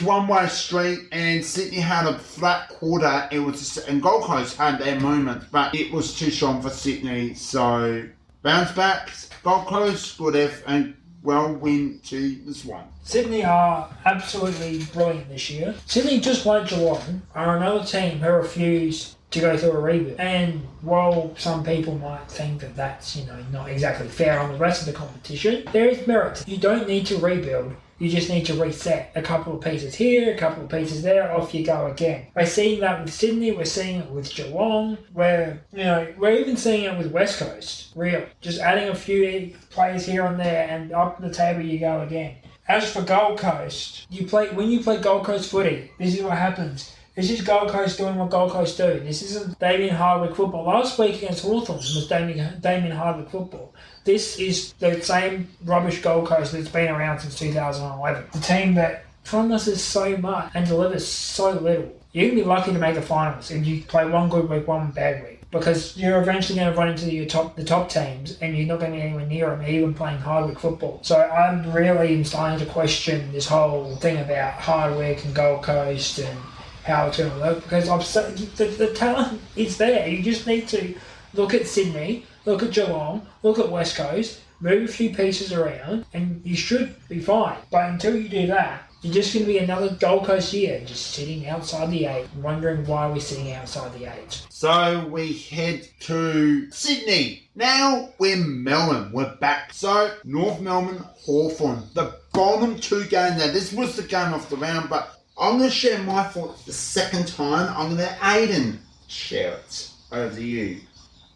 one-way street, and Sydney had a flat quarter. And Gold Coast had their moments, but it was too strong for Sydney. So bounce back, Gold Coast, good and well win to this one. Sydney are absolutely brilliant this year. Sydney, just like Geelong, are another team who refuse to go through a rebuild. And while some people might think that that's not exactly fair on the rest of the competition, there is merit. You don't need to rebuild. You just need to reset a couple of pieces here, a couple of pieces there, off you go again. We're seeing that with Sydney, we're seeing it with Geelong, we're even seeing it with West Coast, really. Just adding a few players here and there, and up the table you go again. As for Gold Coast, when you play Gold Coast footy, this is what happens. This is Gold Coast doing what Gold Coast do. This isn't Damien Hardwick football. Last week against Hawthorn was Damien Hardwick football. This is the same rubbish Gold Coast that's been around since 2011. The team that promises so much and delivers so little. You can be lucky to make the finals if you play one good week, one bad week. Because you're eventually going to run into the top teams and you're not going to be anywhere near them, even playing Hardwick football. So I'm really starting to question this whole thing about Hardwick and Gold Coast and how it's going to work, because the talent is there. You just need to look at Sydney, look at Geelong, look at West Coast, move a few pieces around, and you should be fine. But until you do that, you're just going to be another Gold Coast year, just sitting outside the 8, wondering why we're sitting outside the 8. So we head to Sydney. Now we're Melbourne. We're back. So North Melbourne, Hawthorn. The bottom 2 games. Now this was the game of the round, but I'm going to share my thoughts the second time. I'm going to let Aidan share it. Over to you.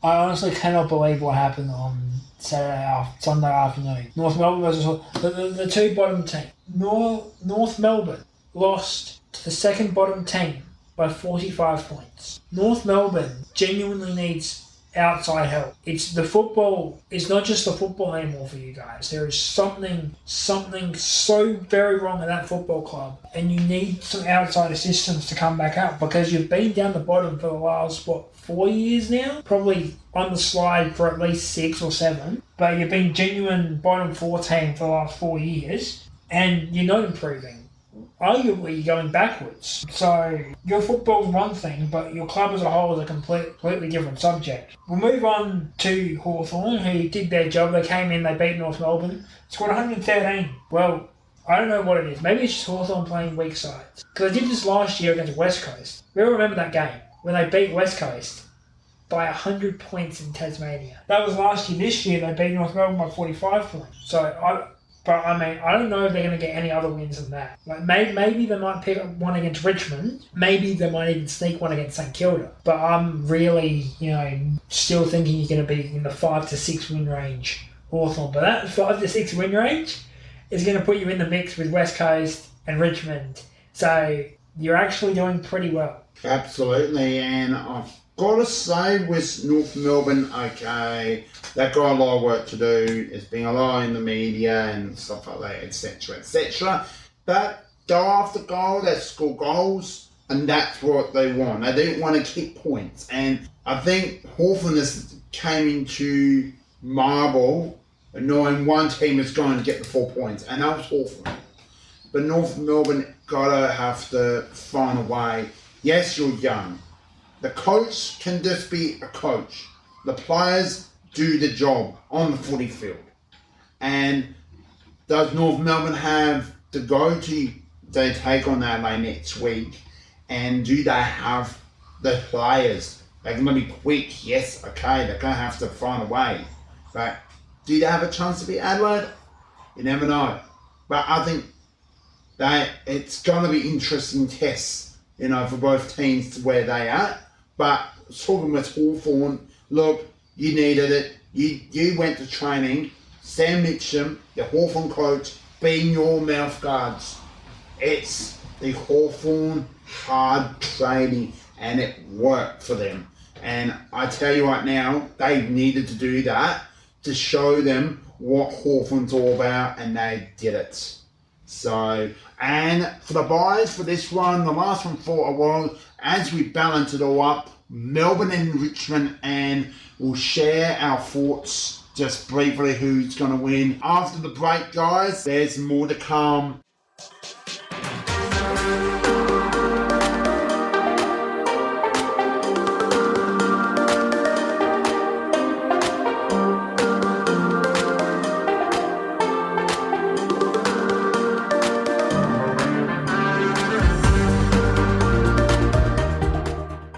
I honestly cannot believe what happened on Sunday afternoon. North Melbourne versus the 2 bottom team. North Melbourne lost to the second bottom team by 45 points. North Melbourne genuinely needs outside help. It's the football. It's not just the football anymore for you guys. There is something so very wrong at that football club, and you need some outside assistance to come back up because you've been down the bottom for the last 4 years now, probably on the slide for at least 6 or 7. But you've been genuine bottom 14 for the last 4 years, and you're not improving. Arguably, you're going backwards. So, your football's one thing, but your club as a whole is a completely different subject. We'll move on to Hawthorn, who did their job. They came in, they beat North Melbourne, scored 113. Well, I don't know what it is. Maybe it's just Hawthorn playing weak sides. Because they did this last year against West Coast. We all remember that game, when they beat West Coast by 100 points in Tasmania. That was last year. This year, they beat North Melbourne by 45 points. But I don't know if they're going to get any other wins than that. Like maybe they might pick up one against Richmond. Maybe they might even sneak one against St Kilda. But I'm really, still thinking you're going to be in the 5 to 6 win range, Hawthorn. But that 5 to 6 win range is going to put you in the mix with West Coast and Richmond. So you're actually doing pretty well. Absolutely, and I've got to say with North Melbourne, okay, they've got a lot of work to do. There's been a lot in the media and stuff like that, etc., etc. But goal after goal, they score goals, and that's what they want. They didn't want to keep points, and I think Hawthorn came into Marble knowing one team is going to get the 4 points, and that was Hawthorn. But North Melbourne have to find a way. Yes, you're young. The coach can just be a coach. The players do the job on the footy field. And does North Melbourne have to go to they take on Adelaide next week? And do they have the players? They're going to be quick. Yes, okay, they're going to have to find a way. But do they have a chance to beat Adelaide? You never know. But I think that it's going to be interesting tests, for both teams to where they are. But talking with Hawthorn, look, you needed it. You went to training. Sam Mitchum, the Hawthorn coach, being your mouth guards. It's the Hawthorn hard training, and it worked for them. And I tell you right now, they needed to do that to show them what Hawthorn's all about, and they did it. So, and for the buys for this one, the last one for a while, as we balance it all up, Melbourne and Richmond, and we'll share our thoughts just briefly who's going to win. After the break, guys, there's more to come.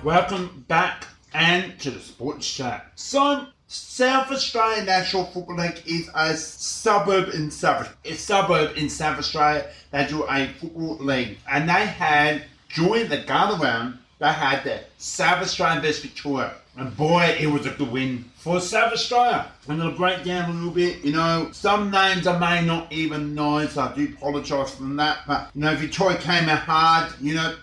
Welcome back and to the Sports Chat. So, South Australian National Football League is a suburb in South Australia. They do a football league, and they had during the Gala round they had the South Australian vs Victoria, and boy, it was a good win for South Australia. I'm going to break down a little bit. Some names I may not even know, so I do apologise for that. But Victoria came out hard.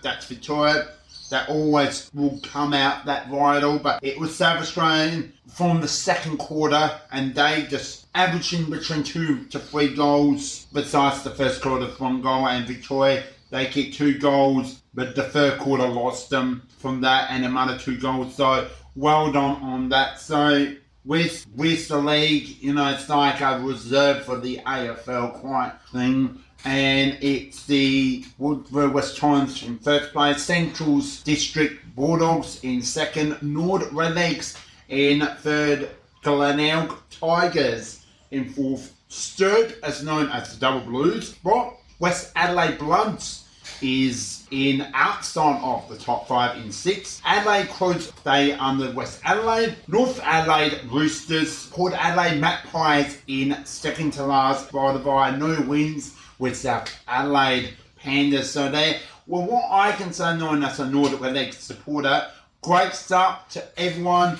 That's Victoria. That always will come out that vital, but it was South Australian from the second quarter, and they just averaging between 2 to 3 goals besides the first quarter, 1 goal, and Victoria, they kicked 2 goals, but the third quarter lost them from that and another 2 goals, so well done on that. So with the league, it's like a reserve for the AFL quite thing. And it's the Woodville West Torrens in first place, Central's District Bulldogs in second, Nord Redlegs in third, Glenelg Tigers in fourth, Sturt, as known as the Double Blues spot. West Adelaide Bloods is in outside of the top 5 in 6. Adelaide Crows stay under West Adelaide. North Adelaide Roosters, Port Adelaide Magpies in second to last, followed by no wins with South Adelaide Pandas. So what I can say, knowing as a Nordic League supporter, great start to everyone.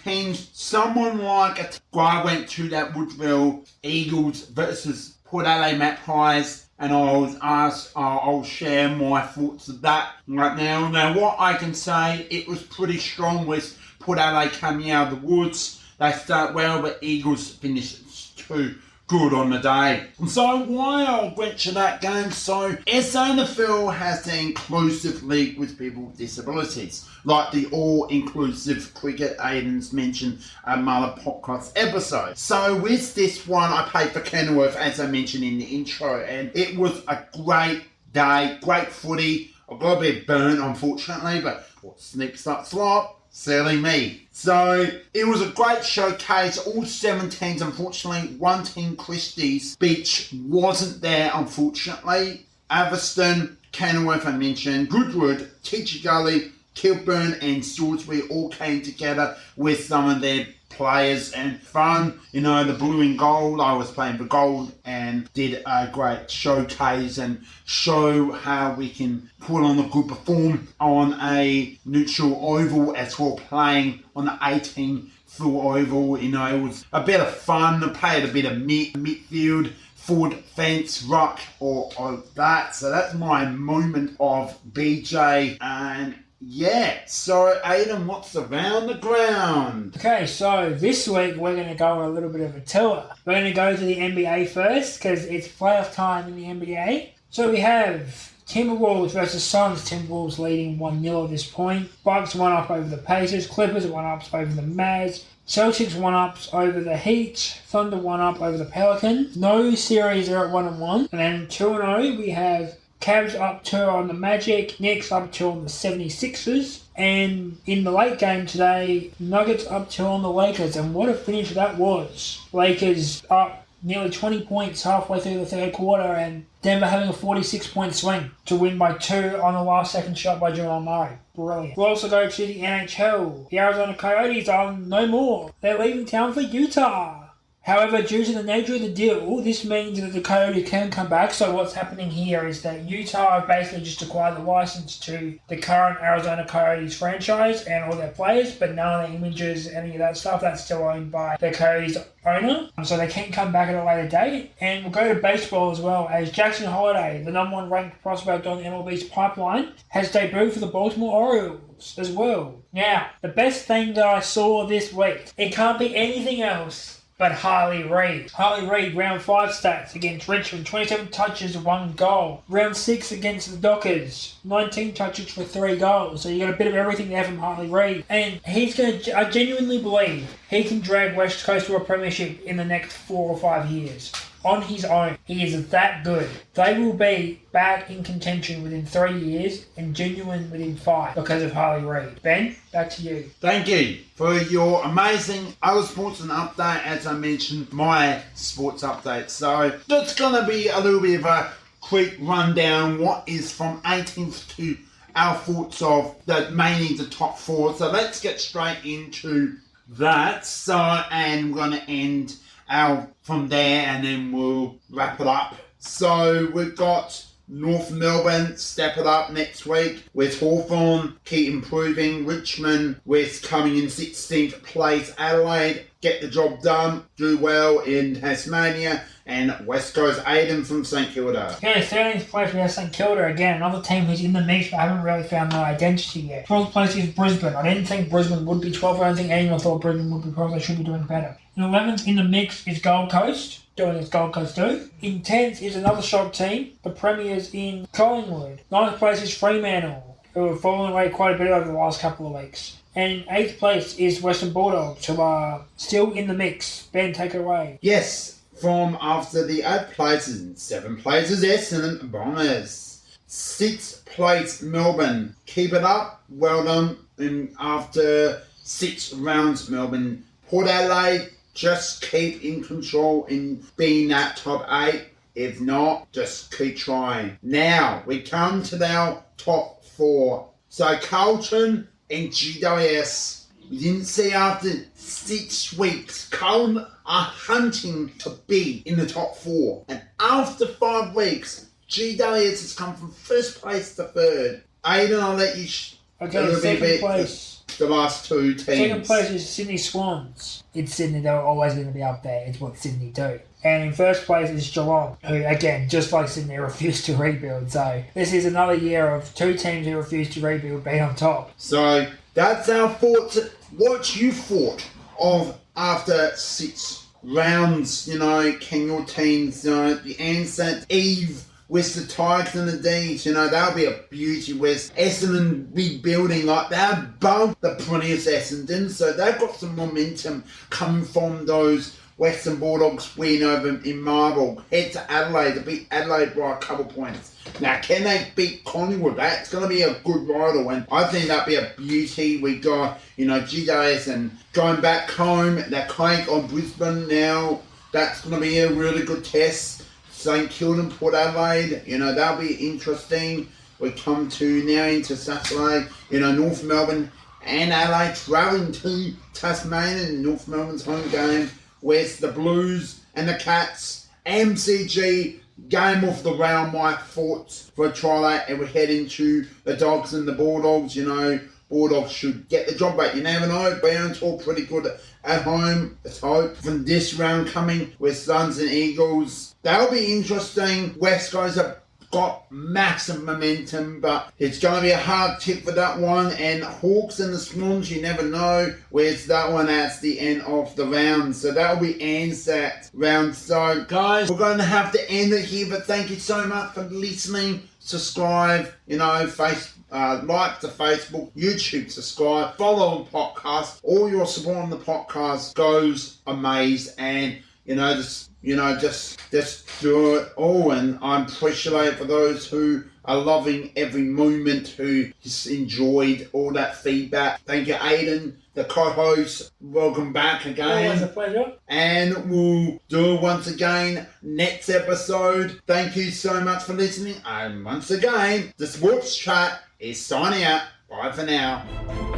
Teams, someone like I went to that Woodville Eagles versus Port Adelaide Magpies, and I was asked, I'll share my thoughts of that right now. Now, what I can say, it was pretty strong with Port Adelaide coming out of the woods. They start well, but Eagles finish too good on the day. And so why I went to that game, so SANFL has the inclusive league with people with disabilities, like the all-inclusive cricket Aidan's mentioned another podcast episode. So with this one, I played for Kenilworth, as I mentioned in the intro, and it was a great day, great footy. I got a bit burnt, unfortunately, but what snips up slop? Silly me. So it was a great showcase. All 7 teams, unfortunately, one team, Christie's Beach, wasn't there, unfortunately. Aviston, Kenilworth, I mentioned, Goodwood, Teacher Gully, Kilburn and Salisbury all came together with some of their players and fun. You know, the blue and gold, I was playing for gold and did a great showcase and show how we can put on a good perform on a neutral oval as well, playing on the 18 full oval. You know, it was a bit of fun. I played a bit of midfield, forward fence, ruck, or that. So that's my moment of BJ. And yeah, so Aidan, what's around the ground? Okay, so this week we're going to go on a little bit of a tour. We're going to go to the NBA first because it's playoff time in the NBA. So we have Timberwolves versus Suns. Timberwolves leading 1-0 at this point. Bucks 1-up over the Pacers. Clippers 1-ups over the Mavs. Celtics 1-ups over the Heat. Thunder 1-up over the Pelicans. No series are at 1-1. And then 2-0 we have Cavs up 2 on the Magic, Knicks up 2 on the 76ers, and in the late game today, Nuggets up 2 on the Lakers, and what a finish that was. Lakers up nearly 20 points halfway through the third quarter, and Denver having a 46-point swing to win by 2 on the last second shot by Jamal Murray. Brilliant. We'll also go to the NHL. The Arizona Coyotes are no more. They're leaving town for Utah. However, due to the nature of the deal, this means that the Coyotes can come back. So what's happening here is that Utah have basically just acquired the license to the current Arizona Coyotes franchise and all their players, but none of the images, any of that stuff, that's still owned by the Coyotes owner. So they can come back at a later date. And we'll go to baseball as well, as Jackson Holliday, the number 1 ranked prospect on MLB's pipeline, has debuted for the Baltimore Orioles as well. Now, the best thing that I saw this week, it can't be anything else but Harley Reid. Harley Reid, round 5 stats against Richmond, 27 touches, 1 goal. Round 6 against the Dockers, 19 touches for 3 goals. So you got a bit of everything there from Harley Reid. And I genuinely believe he can drag West Coast to a premiership in the next 4 or 5 years. On his own, he is that good. They will be back in contention within 3 years and genuine within 5 because of Harley Reid. Ben, back to you. Thank you for your amazing other sports and update. As I mentioned, my sports update. So that's going to be a little bit of a quick rundown. What is from 18th to our thoughts of mainly the top 4. So let's get straight into that. So, and we're going to end out from there and then we'll wrap it up. So we've got North Melbourne step it up next week with Hawthorn keep improving. Richmond West coming in 16th place. Adelaide get the job done, do well in Tasmania, and West Coast Aidan from St Kilda. Okay, 13th place we have St Kilda again, another team who's in the mix but haven't really found their identity yet. 12th place is Brisbane. I didn't think Brisbane would be 12th. I don't think anyone thought Brisbane would be 12th. They should be doing better. In 11th in the mix is Gold Coast, doing its Gold Coast do. In 10th is another shock team, the Premiers in Collingwood. 9th place is Fremantle, who have fallen away quite a bit over the last couple of weeks. And in 8th place is Western Bulldogs, who are still in the mix. Ben, take it away. Yes, from after the 8th places, 7th places Essendon Bombers. 6th place Melbourne. Keep it up, well done. And after 6 rounds, Melbourne. Port Adelaide, just keep in control in being that top 8. If not, just keep trying. Now, we come to our top 4. So Carlton and GWS, we didn't see after 6 weeks, Carlton are hunting to be in the top 4. And after 5 weeks, GWS has come from 1st place to 3rd. Aidan, I'll let you okay, second place. The last 2 teams. Second place is Sydney Swans. It's Sydney, they're always going to be up there. It's what Sydney do. And in 1st place is Geelong, who, again, just like Sydney, refuse to rebuild. So this is another year of 2 teams who refuse to rebuild being on top. So that's our thoughts what you thought of after 6 rounds. You know, can your teams, you know, the Ansett Eve with the Tigers and the D's, you know, that'll be a beauty with Essendon rebuilding like they're above the previous Essendon, so they've got some momentum coming from those Western Bulldogs win over in Marble. Head to Adelaide to beat Adelaide by a couple points. Now, can they beat Collingwood? That's going to be a good rival, and I think that'd be a beauty. We got, you know, GJS and going back home. They're playing on Brisbane now. That's going to be a really good test. St Kilda, Port Adelaide, you know, that'll be interesting. We come to now into Saturday, you know, North Melbourne and Adelaide travelling to Tasmania in North Melbourne's home game. Where's the Blues and the Cats, MCG, game of the round, my thoughts for a trial, and we head into the Dogs and the Bulldogs. You know, Bulldogs should get the job back. You never know. Browns all pretty good at home. Let's hope from this round coming with Suns and Eagles. That'll be interesting. West guys have got massive momentum, but it's going to be a hard tip for that one. And Hawks and the Swans, you never know. Where's that one at the end of the round? So that'll be Ansett round. So guys, we're going to have to end it here, but thank you so much for listening. Subscribe, you know, like the Facebook, YouTube, subscribe, follow on podcast. All your support on the podcast goes amazed, and just do it all. And I appreciate for those who are loving every moment, who just enjoyed all that feedback. Thank you, Aidan, the co-host. Welcome back again. Always a pleasure. And we'll do it once again next episode. Thank you so much for listening. And once again, the Sports Chat is signing out. Bye for now.